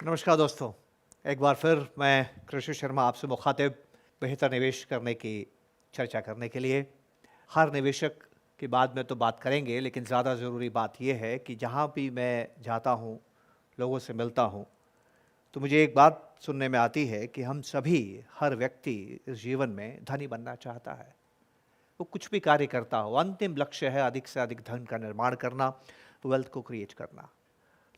नमस्कार दोस्तों। एक बार फिर मैं कृषि शर्मा आपसे मुखातिब बेहतर निवेश करने की चर्चा करने के लिए। हर निवेशक की बाद में तो बात करेंगे, लेकिन ज़्यादा ज़रूरी बात यह है कि जहाँ भी मैं जाता हूँ, लोगों से मिलता हूँ, तो मुझे एक बात सुनने में आती है कि हम सभी, हर व्यक्ति इस जीवन में धनी बनना चाहता है। वो कुछ भी कार्य करता हो, अंतिम लक्ष्य है अधिक से अधिक धन का निर्माण करना, वेल्थ को क्रिएट करना।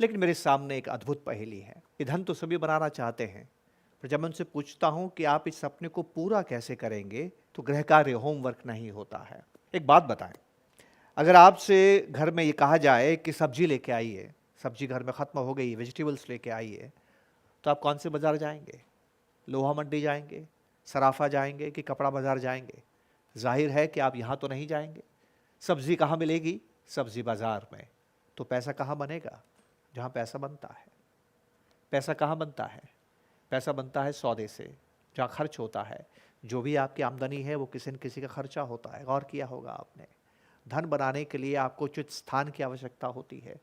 लेकिन मेरे सामने एक अद्भुत पहेली है कि धन तो सभी बनाना चाहते हैं, पर जब मैं उनसे पूछता हूं कि आप इस सपने को पूरा कैसे करेंगे, तो गृह कार्य, होमवर्क नहीं होता है। एक बात बताएं, अगर आपसे घर में ये कहा जाए कि सब्जी लेके आइए, सब्जी घर में खत्म हो गई, वेजिटेबल्स लेके आइए, तो आप कौन से बाजार जाएंगे? लोहा मंडी जाएंगे, सराफा जाएंगे कि कपड़ा बाजार जाएंगे? जाहिर है कि आप यहाँ तो नहीं जाएंगे। सब्जी कहाँ मिलेगी? सब्जी बाजार में। तो पैसा कहाँ बनेगा? जहाँ पैसा बनता है। पैसा कहाँ बनता है? पैसा बनता है सौदे से, जहाँ खर्च होता है। जो भी आपकी आमदनी है वो किसी न किसी का खर्चा होता है। गौर किया होगा आपने। धन बनाने के लिए आपको उचित स्थान की आवश्यकता होती है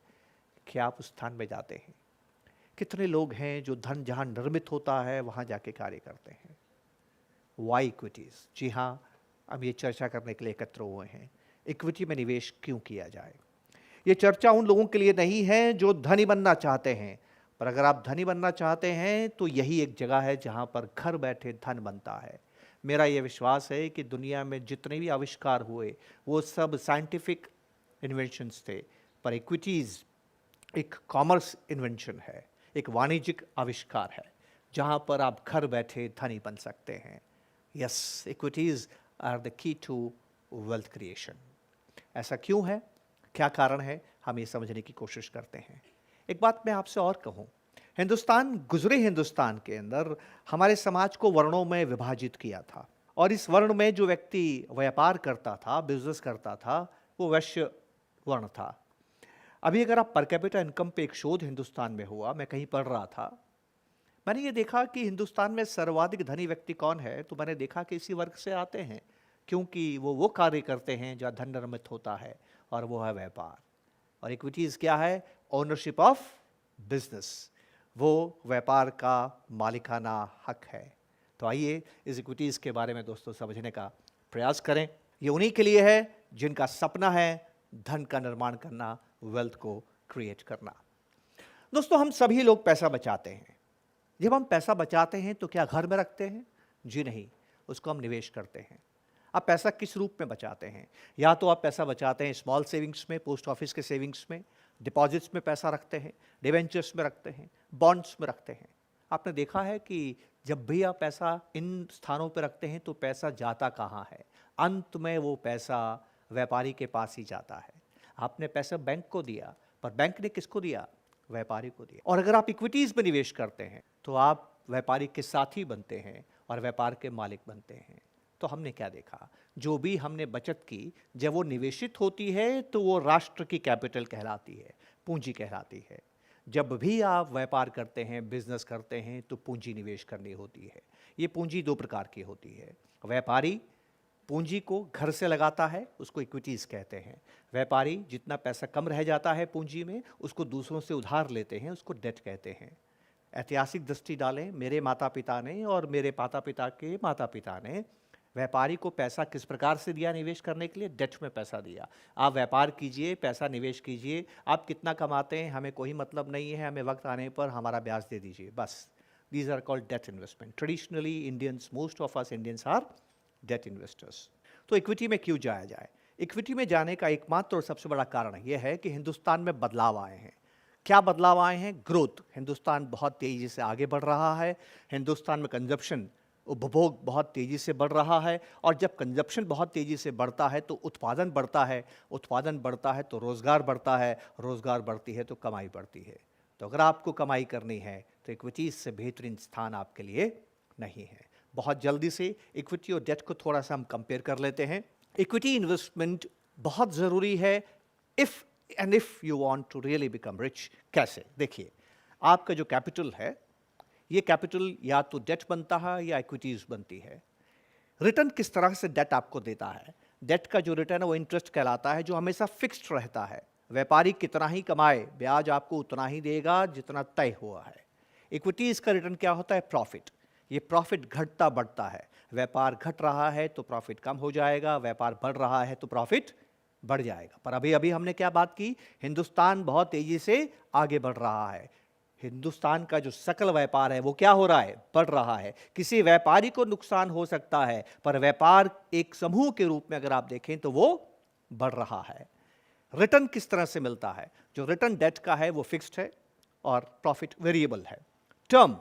कि आप उस स्थान में जाते हैं। कितने लोग हैं जो धन जहाँ निर्मित होता है वहाँ जाके कार्य करते हैं? वाई इक्विटीज़, जी हाँ, अब ये चर्चा करने के लिए एकत्र हुए हैं। इक्विटी में निवेश क्यों किया जाए? ये चर्चा उन लोगों के लिए नहीं है जो धनी बनना चाहते हैं, पर अगर आप धनी बनना चाहते हैं तो यही एक जगह है जहां पर घर बैठे धन बनता है। मेरा ये विश्वास है कि दुनिया में जितने भी आविष्कार हुए वो सब साइंटिफिक इन्वेंशंस थे, पर इक्विटीज़ एक कॉमर्स इन्वेंशन है, एक वाणिज्यिक आविष्कार है जहां पर आप घर बैठे धनी बन सकते हैं। Yes, equities are the key to wealth creation. ऐसा क्यों है, क्या कारण है, हम ये समझने की कोशिश करते हैं। एक बात मैं आपसे और कहूँ, गुजरे हिंदुस्तान के अंदर हमारे समाज को वर्णों में विभाजित किया था, और इस वर्ण में जो व्यक्ति व्यापार करता था, बिजनेस करता था, वो वैश्य वर्ण था। अभी अगर आप पर कैपिटा इनकम पे एक शोध हिंदुस्तान में हुआ, मैं कहीं पढ़ रहा था, मैंने ये देखा कि हिंदुस्तान में सर्वाधिक धनी व्यक्ति कौन है, तो मैंने देखा कि इसी वर्ग से आते हैं, क्योंकि वो कार्य करते हैं जहाँ धन निर्मित होता है, और वो है व्यापार। और इक्विटीज़ क्या है? ओनरशिप ऑफ बिजनेस, वो व्यापार का मालिकाना हक है। तो आइए इस इक्विटीज़ के बारे में दोस्तों समझने का प्रयास करें। ये उन्हीं के लिए है जिनका सपना है धन का निर्माण करना, वेल्थ को क्रिएट करना। दोस्तों, हम सभी लोग पैसा बचाते हैं। जब हम पैसा बचाते हैं तो क्या घर में रखते हैं? जी नहीं, उसको हम निवेश करते हैं। आप पैसा किस रूप में बचाते हैं? या तो आप पैसा बचाते हैं स्मॉल सेविंग्स में, पोस्ट ऑफिस के सेविंग्स में, डिपॉजिट्स में पैसा रखते हैं, डिवेंचर्स में रखते हैं, बॉन्ड्स में रखते हैं। आपने देखा है कि जब भी आप पैसा इन स्थानों पर रखते हैं तो पैसा जाता कहाँ है? अंत में वो पैसा व्यापारी के पास ही जाता है। आपने पैसा बैंक को दिया, पर बैंक ने किसको दिया? व्यापारी को दिया। और अगर आप इक्विटीज़ में निवेश करते हैं तो आप व्यापारी के साथी बनते हैं और व्यापार के मालिक बनते हैं। तो हमने क्या देखा? जो भी हमने बचत की, जब वो निवेशित होती है तो वो राष्ट्र की कैपिटल कहलाती है, पूंजी कहलाती है। जब भी आप व्यापार करते हैं, बिजनेस करते हैं, तो पूंजी निवेश करनी होती है। ये पूंजी दो प्रकार की होती है। व्यापारी पूंजी को घर से लगाता है, उसको इक्विटीज़ कहते हैं। व्यापारी जितना पैसा कम रह जाता है पूंजी में, उसको दूसरों से उधार लेते हैं, उसको डेट कहते हैं। ऐतिहासिक दृष्टि डालें, मेरे माता पिता ने और मेरे माता पिता के माता पिता ने व्यापारी को पैसा किस प्रकार से दिया निवेश करने के लिए? डेट में पैसा दिया। आप व्यापार कीजिए, पैसा निवेश कीजिए, आप कितना कमाते हैं हमें कोई मतलब नहीं है, हमें वक्त आने पर हमारा ब्याज दे दीजिए, बस। These are called debt investment. Traditionally Indians, most of us Indians are debt investors. तो इक्विटी में क्यों जाया जाए? इक्विटी में जाने का एकमात्र और सबसे बड़ा कारण यह है कि हिंदुस्तान में बदलाव आए हैं। क्या बदलाव आए हैं? ग्रोथ। हिंदुस्तान बहुत तेज़ी से आगे बढ़ रहा है। हिंदुस्तान में कंजप्शन, उपभोग बहुत तेज़ी से बढ़ रहा है, और जब कंजप्शन बहुत तेज़ी से बढ़ता है तो उत्पादन बढ़ता है, उत्पादन बढ़ता है तो रोज़गार बढ़ता है, रोज़गार बढ़ती है तो कमाई बढ़ती है। तो अगर आपको कमाई करनी है तो इक्विटीज़ से बेहतरीन स्थान आपके लिए नहीं है। बहुत जल्दी से इक्विटी और डेट को थोड़ा सा हम कंपेयर कर लेते हैं। इक्विटी इन्वेस्टमेंट बहुत ज़रूरी है if you want to really become rich. कैसे? देखिए, आपका जो कैपिटल है, ये कैपिटल या तो डेट बनता है या इक्विटीज़ बनती है। रिटर्न किस तरह से डेट आपको देता है? डेट का जो रिटर्न है वो इंटरेस्ट कहलाता है, जो हमेशा फिक्स्ड रहता है। व्यापारी कितना ही कमाए, ब्याज आपको उतना ही देगा जितना तय हुआ है। इक्विटीज़ का रिटर्न क्या होता है? प्रॉफिट। ये प्रॉफिट घटता बढ़ता है। व्यापार घट रहा है तो प्रॉफिट कम हो जाएगा, व्यापार बढ़ रहा है तो प्रॉफिट बढ़ जाएगा। पर अभी अभी हमने क्या बात की? हिंदुस्तान बहुत तेजी से आगे बढ़ रहा है। हिंदुस्तान का जो सकल व्यापार है वो क्या हो रहा है? बढ़ रहा है। किसी व्यापारी को नुकसान हो सकता है, पर व्यापार एक समूह के रूप में अगर आप देखें तो वो बढ़ रहा है। रिटर्न किस तरह से मिलता है? जो रिटर्न डेट का है वो फिक्स्ड है और प्रॉफिट वेरिएबल है। टर्म,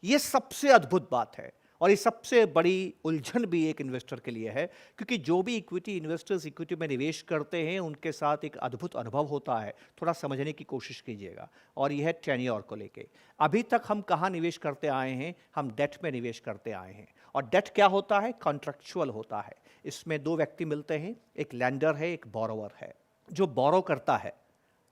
ये सबसे अद्भुत बात है और ये सबसे बड़ी उलझन भी एक इन्वेस्टर के लिए है, क्योंकि जो भी इक्विटी इन्वेस्टर्स इक्विटी में निवेश करते हैं उनके साथ एक अद्भुत अनुभव होता है। थोड़ा समझने की कोशिश कीजिएगा। और यह है टेन्योर को लेके। अभी तक हम कहाँ निवेश करते आए हैं? हम डेट में निवेश करते आए हैं। और डेट क्या होता है? कॉन्ट्रैक्चुअल होता है। इसमें दो व्यक्ति मिलते हैं, एक लैंडर है, एक बोरोवर है। जो बोरो करता है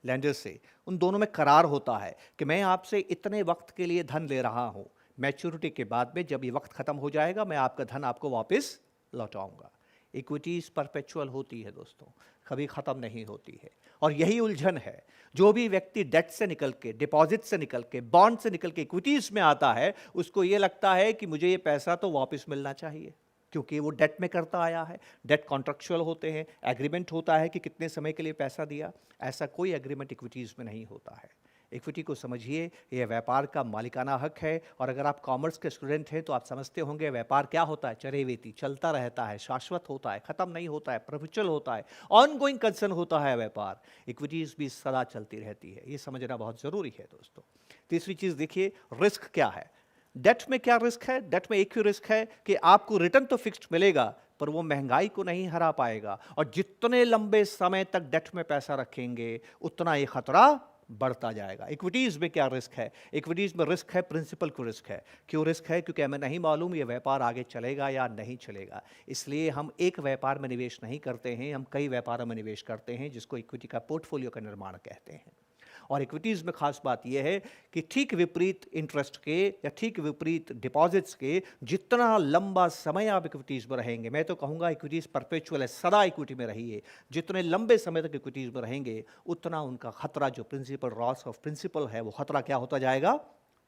लैंडर से, उन दोनों में करार होता है कि मैं आपसे इतने वक्त के लिए धन ले रहा हूं, मैच्योरिटी के बाद में जब ये वक्त खत्म हो जाएगा मैं आपका धन आपको वापस लौटाऊंगा। इक्विटीज परपेचुअल होती है दोस्तों, कभी खत्म नहीं होती है। और यही उलझन है। जो भी व्यक्ति डेट से निकल के, डिपॉजिट से निकल के, बॉन्ड से निकल के इक्विटीज में आता है, उसको ये लगता है कि मुझे ये पैसा तो वापस मिलना चाहिए, क्योंकि वो डेट में करता आया है। डेट कॉन्ट्रैक्चुअल होते हैं, एग्रीमेंट होता है कि कितने समय के लिए पैसा दिया। ऐसा कोई एग्रीमेंट इक्विटीज़ में नहीं होता है। इक्विटी को समझिए, यह व्यापार का मालिकाना हक है। और अगर आप कॉमर्स के स्टूडेंट हैं तो आप समझते होंगे व्यापार क्या होता है? चरेवेती, चलता रहता है, शाश्वत होता है, खत्म नहीं होता है, प्रवचल होता है, ऑनगोइंग कंसर्न होता है व्यापार। इक्विटीज़ भी सदा चलती रहती है, ये समझना बहुत ज़रूरी है दोस्तों। तीसरी चीज़ देखिए, रिस्क क्या है? डेट में क्या रिस्क है? डेट में एक ही रिस्क है कि आपको रिटर्न तो फिक्स्ड मिलेगा, पर वो महंगाई को नहीं हरा पाएगा। और जितने लंबे समय तक डेट में पैसा रखेंगे उतना ये खतरा बढ़ता जाएगा। इक्विटीज में क्या रिस्क है? इक्विटीज में रिस्क है, प्रिंसिपल को रिस्क है। क्यों रिस्क है? क्योंकि हमें नहीं मालूम ये व्यापार आगे चलेगा या नहीं चलेगा। इसलिए हम एक व्यापार में निवेश नहीं करते हैं, हम कई व्यापारों में निवेश करते हैं, जिसको इक्विटी का पोर्टफोलियो का निर्माण कहते हैं। और इक्विटीज़ में खास बात यह है कि ठीक विपरीत इंटरेस्ट के या ठीक विपरीत डिपॉजिट्स के, जितना लंबा समय आप इक्विटीज़ में रहेंगे, मैं तो कहूँगा इक्विटीज़ परपेचुअल है, सदा इक्विटी में रहिए। जितने लंबे समय तक इक्विटीज़ में रहेंगे उतना उनका खतरा, जो प्रिंसिपल लॉस ऑफ प्रिंसिपल है, वो खतरा क्या होता जाएगा?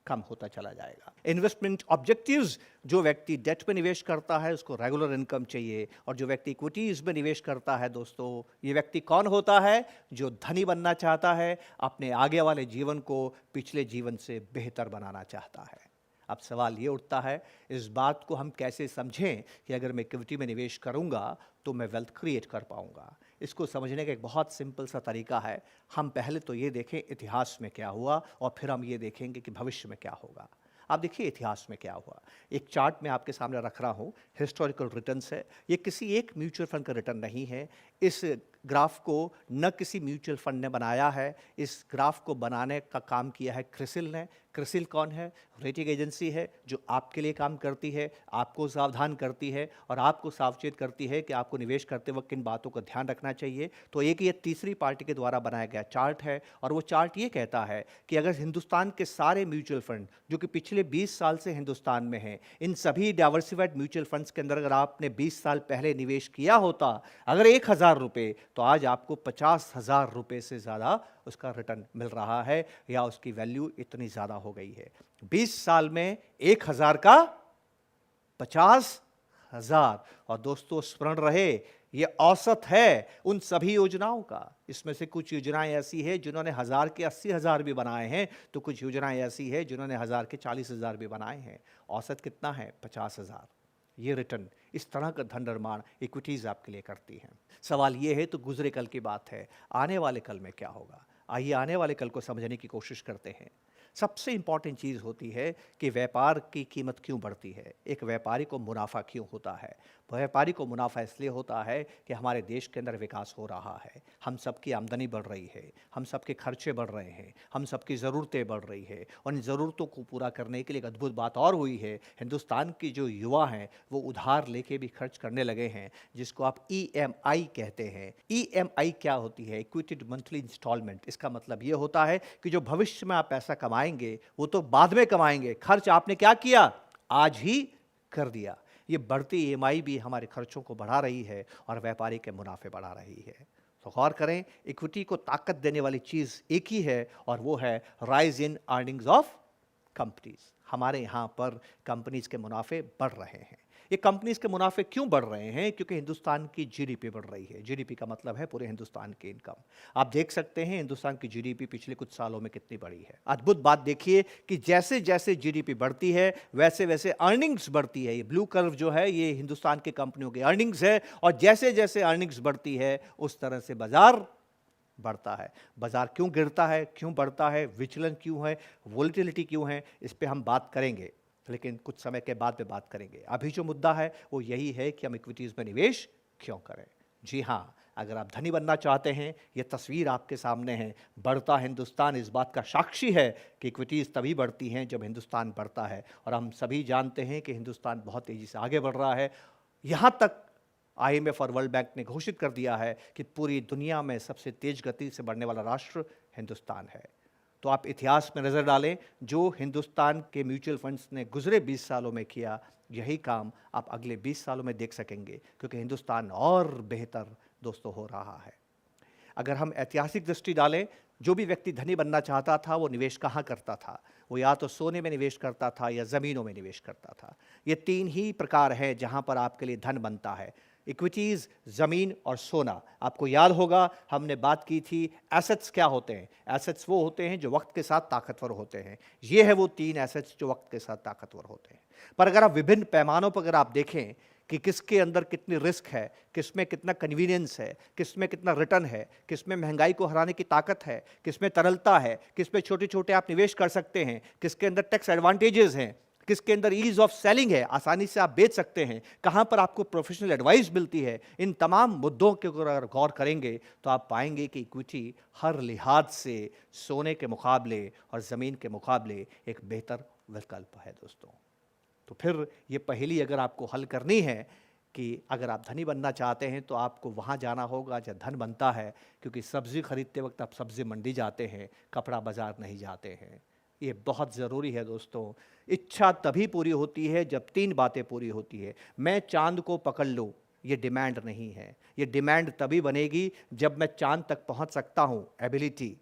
कम होता चला जाएगा। इन्वेस्टमेंट ऑब्जेक्टिव्स, जो व्यक्ति डेट में निवेश करता है उसको रेगुलर इनकम चाहिए, और जो व्यक्ति इक्विटीज में निवेश करता है दोस्तों, ये व्यक्ति कौन होता है? जो धनी बनना चाहता है, अपने आगे वाले जीवन को पिछले जीवन से बेहतर बनाना चाहता है। अब सवाल ये उठता है, इस बात को हम कैसे समझें कि अगर मैं इक्विटी में निवेश करूंगा तो मैं वेल्थ क्रिएट कर पाऊंगा? इसको समझने का एक बहुत सिंपल सा तरीका है। हम पहले तो ये देखें इतिहास में क्या हुआ, और फिर हम ये देखेंगे कि भविष्य में क्या होगा। आप देखिए इतिहास में क्या हुआ। एक चार्ट मैं आपके सामने रख रहा हूँ, हिस्टोरिकल रिटर्न्स है। ये किसी एक म्यूचुअल फंड का रिटर्न नहीं है। इस ग्राफ को न किसी म्यूचुअल फंड ने बनाया है, इस ग्राफ को बनाने का काम किया है क्रिसिल ने। क्रिसिल कौन है? रेटिंग एजेंसी है जो आपके लिए काम करती है, आपको सावधान करती है और आपको सावचेत करती है कि आपको निवेश करते वक्त किन बातों का ध्यान रखना चाहिए। तो एक ये तीसरी पार्टी के द्वारा बनाया गया चार्ट है, और वो चार्ट ये कहता है कि अगर हिंदुस्तान के सारे म्यूचुअल फंड जो कि पिछले 20 साल से हिंदुस्तान में हैं, इन सभी डाइवर्सिफाइड म्यूचुअल फंड्स के अंदर अगर आपने 20 साल पहले निवेश किया होता, अगर 1,000 रुपये, तो आज आपको 50,000 रुपये से ज़्यादा उसका रिटर्न मिल रहा है, या उसकी वैल्यू इतनी ज़्यादा हो गई है। 20 साल में 1,000 का 50,000। और दोस्तों स्मरण रहे, ये औसत है उन सभी योजनाओं का। इसमें से कुछ योजनाएं ऐसी है जिन्होंने 1,000 के 80,000 भी बनाए हैं, तो कुछ योजनाएं ऐसी है जिन्होंने 1,000 के 40,000 भी बनाए हैं। औसत कितना है? 50,000। ये रिटर्न, इस तरह का धन निर्माण इक्विटीज आपके लिए करती हैं। सवाल ये है, तो गुजरे कल की बात है, आने वाले कल में क्या होगा? आइए आने वाले कल को समझने की कोशिश करते हैं। सबसे इंपॉर्टेंट चीज़ होती है कि व्यापार की कीमत क्यों बढ़ती है, एक व्यापारी को मुनाफा क्यों होता है। व्यापारी को मुनाफा इसलिए होता है कि हमारे देश के अंदर विकास हो रहा है, हम सबकी आमदनी बढ़ रही है, हम सबके खर्चे बढ़ रहे हैं, हम सबकी ज़रूरतें बढ़ रही है, और इन ज़रूरतों को पूरा करने के लिए एक अद्भुत बात और हुई है। हिंदुस्तान की जो युवा हैं वो उधार लेके भी खर्च करने लगे हैं, जिसको आप EMI कहते हैं। EMI क्या होती है? इक्विटेड मंथली इंस्टॉलमेंट। इसका मतलब ये होता है कि जो भविष्य में आप पैसा कमाएंगे वो तो बाद में कमाएंगे, खर्च आपने क्या किया? आज ही कर दिया। ये बढ़ती EMI भी हमारे खर्चों को बढ़ा रही है और व्यापारी के मुनाफे बढ़ा रही है। तो गौर करें, इक्विटी को ताकत देने वाली चीज़ एक ही है, और वो है rise in earnings of companies. हमारे यहाँ पर कंपनीज के मुनाफे बढ़ रहे हैं। ये कंपनीज के मुनाफे क्यों बढ़ रहे हैं? क्योंकि हिंदुस्तान की जीडीपी बढ़ रही है। जीडीपी का मतलब है पूरे हिंदुस्तान की इनकम। आप देख सकते हैं हिंदुस्तान की जीडीपी पिछले कुछ सालों में कितनी बढ़ी है। अद्भुत बात देखिए कि जैसे जैसे जीडीपी बढ़ती है वैसे वैसे अर्निंग्स बढ़ती है। ये ब्लू कर्व जो है ये हिंदुस्तान की कंपनियों की अर्निंग्स है, और जैसे जैसे अर्निंग्स बढ़ती है उस तरह से बाजार बढ़ता है। बाजार क्यों गिरता है, क्यों बढ़ता है, विचलन क्यों है, वोलेटिलिटी क्यों है, इस पे हम बात करेंगे, लेकिन कुछ समय के बाद में बात करेंगे। अभी जो मुद्दा है वो यही है कि हम इक्विटीज़ में निवेश क्यों करें। जी हाँ, अगर आप धनी बनना चाहते हैं, ये तस्वीर आपके सामने है। बढ़ता हिंदुस्तान इस बात का साक्षी है कि इक्विटीज़ तभी बढ़ती हैं जब हिंदुस्तान बढ़ता है, और हम सभी जानते हैं कि हिंदुस्तान बहुत तेज़ी से आगे बढ़ रहा है। यहाँ तक IMF और वर्ल्ड बैंक ने घोषित कर दिया है कि पूरी दुनिया में सबसे तेज गति से बढ़ने वाला राष्ट्र हिंदुस्तान है। तो आप इतिहास में नज़र डालें, जो हिंदुस्तान के म्यूचुअल फंड्स ने गुजरे 20 सालों में किया, यही काम आप अगले 20 सालों में देख सकेंगे, क्योंकि हिंदुस्तान और बेहतर दोस्तों हो रहा है। अगर हम ऐतिहासिक दृष्टि डालें, जो भी व्यक्ति धनी बनना चाहता था वो निवेश कहाँ करता था? वो या तो सोने में निवेश करता था या ज़मीनों में निवेश करता था। ये 3 ही प्रकार है जहाँ पर आपके लिए धन बनता है: इक्विटीज़, ज़मीन और सोना। आपको याद होगा हमने बात की थी एसेट्स क्या होते हैं। एसेट्स वो होते हैं जो वक्त के साथ ताकतवर होते हैं। ये है वो 3 एसेट्स जो वक्त के साथ ताकतवर होते हैं। पर अगर आप विभिन्न पैमानों पर अगर आप देखें कि किसके अंदर कितनी रिस्क है, किस में कितना कन्वीनियंस है, किस में कितना रिटर्न है, किस में महंगाई को हराने की ताकत है, किस में तरलता है, किस में छोटे छोटे आप निवेश कर सकते हैं, किसके अंदर टैक्स एडवांटेजेस हैं, किसके अंदर ईज ऑफ सेलिंग है, आसानी से आप बेच सकते हैं, कहाँ पर आपको प्रोफेशनल एडवाइस मिलती है, इन तमाम मुद्दों के ऊपर अगर गौर करेंगे तो आप पाएंगे कि इक्विटी हर लिहाज से सोने के मुकाबले और ज़मीन के मुकाबले एक बेहतर विकल्प है दोस्तों। तो फिर ये पहेली अगर आपको हल करनी है कि अगर आप धनी बनना चाहते हैं तो आपको वहाँ जाना होगा जहाँ धन बनता है, क्योंकि सब्ज़ी खरीदते वक्त आप सब्ज़ी मंडी जाते हैं, कपड़ा बाज़ार नहीं जाते हैं। ये बहुत ज़रूरी है दोस्तों। इच्छा तभी पूरी होती है जब 3 बातें पूरी होती है। मैं चांद को पकड़ लूँ, ये डिमांड नहीं है। ये डिमांड तभी बनेगी जब मैं चांद तक पहुँच सकता हूँ, एबिलिटी।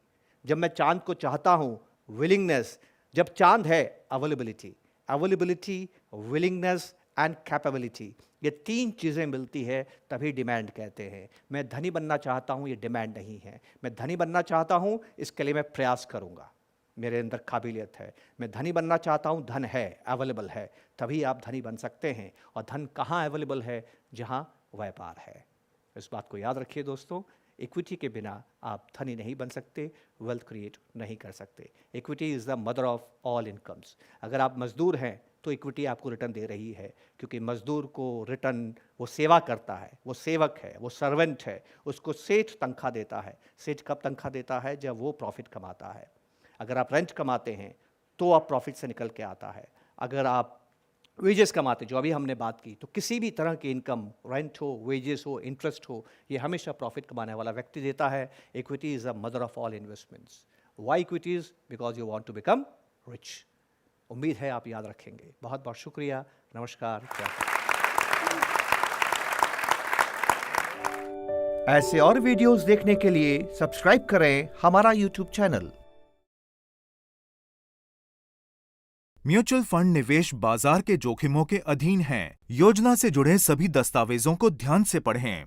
जब मैं चांद को चाहता हूँ, विलिंगनेस। जब चांद है, availability. Availability, willingness and capability, ये 3 चीज़ें मिलती है तभी डिमांड कहते हैं। मैं धनी बनना चाहता हूँ, ये डिमांड नहीं है। मैं धनी बनना चाहता हूँ, इसके लिए मैं प्रयास करूँगा, मेरे अंदर काबिलियत है। मैं धनी बनना चाहता हूँ, धन है, अवेलेबल है, तभी आप धनी बन सकते हैं। और धन कहाँ अवेलेबल है? जहाँ व्यापार है। इस बात को याद रखिए दोस्तों। इक्विटी के बिना आप धनी नहीं बन सकते, वेल्थ क्रिएट नहीं कर सकते। Equity is the mother of all incomes. अगर आप मजदूर हैं तो इक्विटी आपको रिटर्न दे रही है, क्योंकि मजदूर को रिटर्न, वो सेवा करता है, वो सेवक है, वो सर्वेंट है, उसको सेठ तनख्वाह देता है। सेठ कब तनख्वाह देता है? जब वो प्रॉफिट कमाता है। अगर आप रेंट कमाते हैं तो आप प्रॉफिट से निकल के आता है। अगर आप वेजेस कमाते, जो अभी हमने बात की, तो किसी भी तरह की इनकम, रेंट हो, वेजेस हो, इंटरेस्ट हो, ये हमेशा प्रॉफिट कमाने वाला व्यक्ति देता है। Equity is a mother of all investments. Why equities? Because you want to become rich. उम्मीद है आप याद रखेंगे। बहुत बहुत शुक्रिया। नमस्कार। ऐसे और वीडियोस देखने के लिए सब्सक्राइब करें हमारा YouTube चैनल। म्यूचुअल फंड निवेश बाजार के जोखिमों के अधीन हैं। योजना से जुड़े सभी दस्तावेजों को ध्यान से पढ़ें।